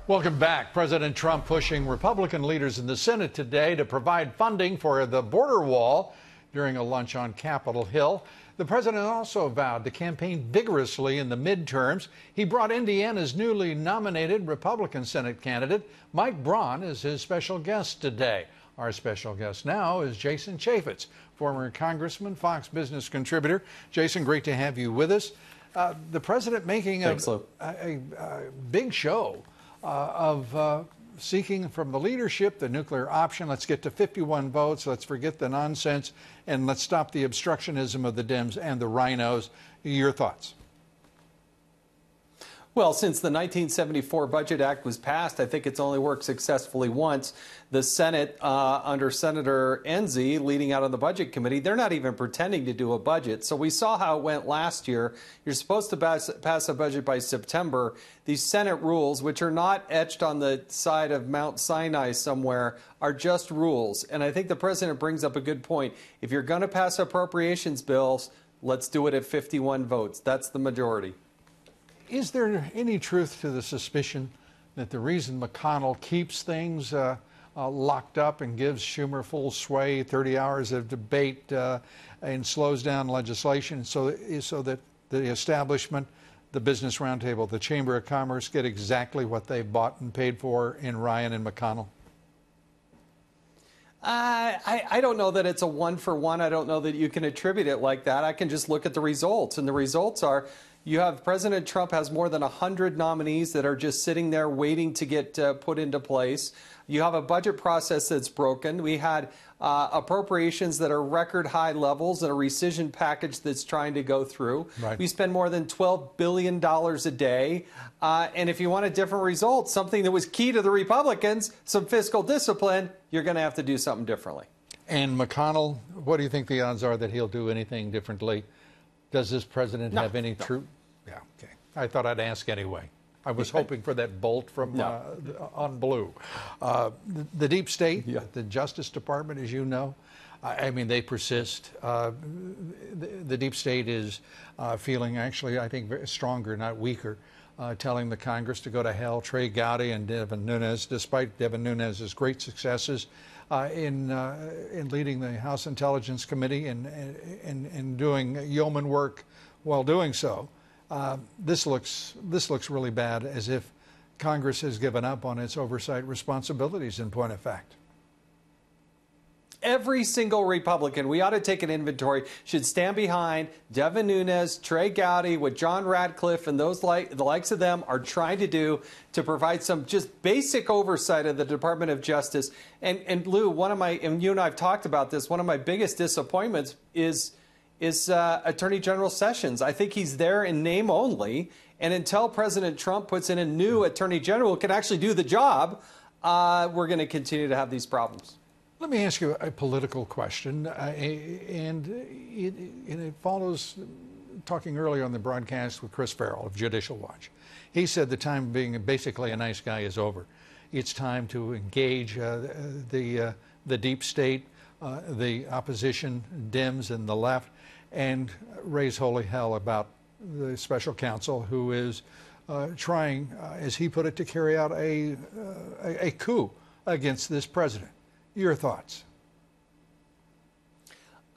Welcome back. President Trump pushing Republican leaders in the Senate today to provide funding for the border wall during a lunch on Capitol Hill. The president also vowed to campaign vigorously in the midterms. He brought Indiana's newly nominated Republican Senate candidate, Mike Braun, as his special guest today. Our special guest now is Jason Chaffetz, former congressman, Fox Business contributor. Jason, great to have you with us. The president making a big show of seeking from the leadership the nuclear option. Let's get to 51 votes. Let's forget the nonsense, and let's stop the obstructionism of the Dems and the rhinos. Your thoughts? Well, since the 1974 Budget Act was passed, I think it's only worked successfully once. The Senate, under Senator Enzi, leading out on the Budget Committee, they're not even pretending to do a budget. So we saw how it went last year. You're supposed to pass a budget by September. These Senate rules, which are not etched on the side of Mount Sinai somewhere, are just rules. And I think the president brings up a good point. If you're going to pass appropriations bills, let's do it at 51 votes. That's the majority. Is there any truth to the suspicion that the reason McConnell keeps things locked up and gives Schumer full sway, 30 hours of debate, and slows down legislation so that the establishment, the Business Roundtable, the Chamber of Commerce get exactly what they bought and paid for in Ryan and McConnell? I don't know that it's a one-for-one. I don't know that you can attribute it like that. I can just look at the results, and the results are you have President Trump has more than 100 nominees that are just sitting there waiting to get put into place. You have a budget process that's broken. We had appropriations that are record high levels and a rescission package that's trying to go through. Right. We spend more than $12 billion a day. And if you want a different result, something that was key to the Republicans, some fiscal discipline, you're going to have to do something differently. And McConnell, what do you think the odds are that he'll do anything differently? Does this president have any truth? Yeah, okay. I thought I'd ask anyway. I was hoping for that bolt from on blue. The deep state, the Justice Department, as you know, I mean, they persist. The deep state is feeling actually, I think, very stronger, not weaker, telling the Congress to go to hell. Trey Gowdy and Devin Nunes, despite Devin Nunes' great successes in leading the House Intelligence Committee and doing yeoman work while doing so. This looks really bad, as if Congress has given up on its oversight responsibilities, in point of fact. Every single Republican, we ought to take an inventory, should stand behind Devin Nunes, Trey Gowdy, what John Radcliffe and the likes of them are trying to do to provide some just basic oversight of the Department of Justice. And Lou, and you and I have talked about this, one of my biggest disappointments is Attorney General Sessions. I think he's there in name only. And until President Trump puts in a new Attorney General who can actually do the job, we're going to continue to have these problems. Let me ask you a political question, and it follows talking earlier on the broadcast with Chris Farrell of Judicial Watch. He said the time of being basically a nice guy is over. It's time to engage the deep state, the opposition, Dems and the left, and raise holy hell about the special counsel who is trying, as he put it, to carry out a coup against this president. Your thoughts?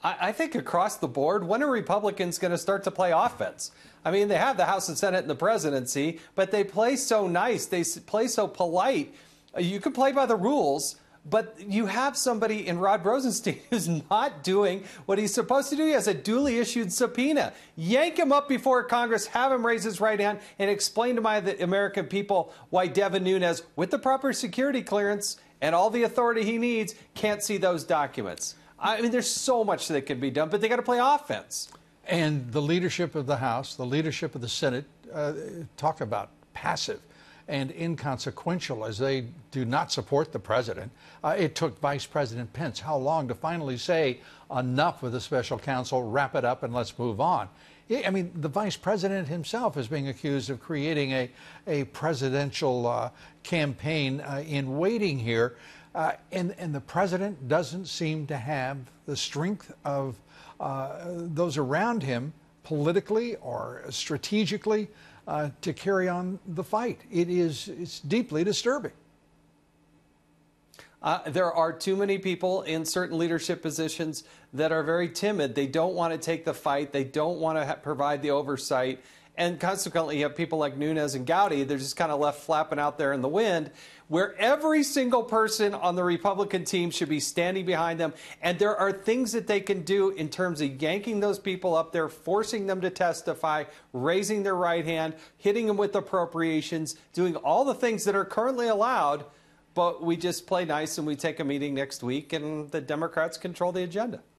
I think across the board, when are Republicans going to start to play offense? I mean, they have the House and Senate and the presidency, but they play so nice. They play so polite. You can play by the rules, but you have somebody in Rod Rosenstein who's not doing what he's supposed to do. He has a duly issued subpoena. Yank him up before Congress, have him raise his right hand, and explain to the American people why Devin Nunes, with the proper security clearance and all the authority he needs, can't see those documents. I mean, there's so much that can be done, but they got to play offense. And the leadership of the House, the leadership of the Senate, talk about passive and inconsequential as they do not support the president. It took Vice President Pence how long to finally say enough with the special counsel, wrap it up, and let's move on. I mean, the vice president himself is being accused of creating a presidential campaign in waiting here. And the president doesn't seem to have the strength of those around him politically or strategically to carry on the fight. It's deeply disturbing. There are too many people in certain leadership positions that are very timid. They don't want to take the fight. They don't want to provide the oversight. And consequently, you have people like Nunes and Gowdy. They're just kind of left flapping out there in the wind, where every single person on the Republican team should be standing behind them. And there are things that they can do in terms of yanking those people up there, forcing them to testify, raising their right hand, hitting them with appropriations, doing all the things that are currently allowed. But we just play nice and we take a meeting next week and the Democrats control the agenda.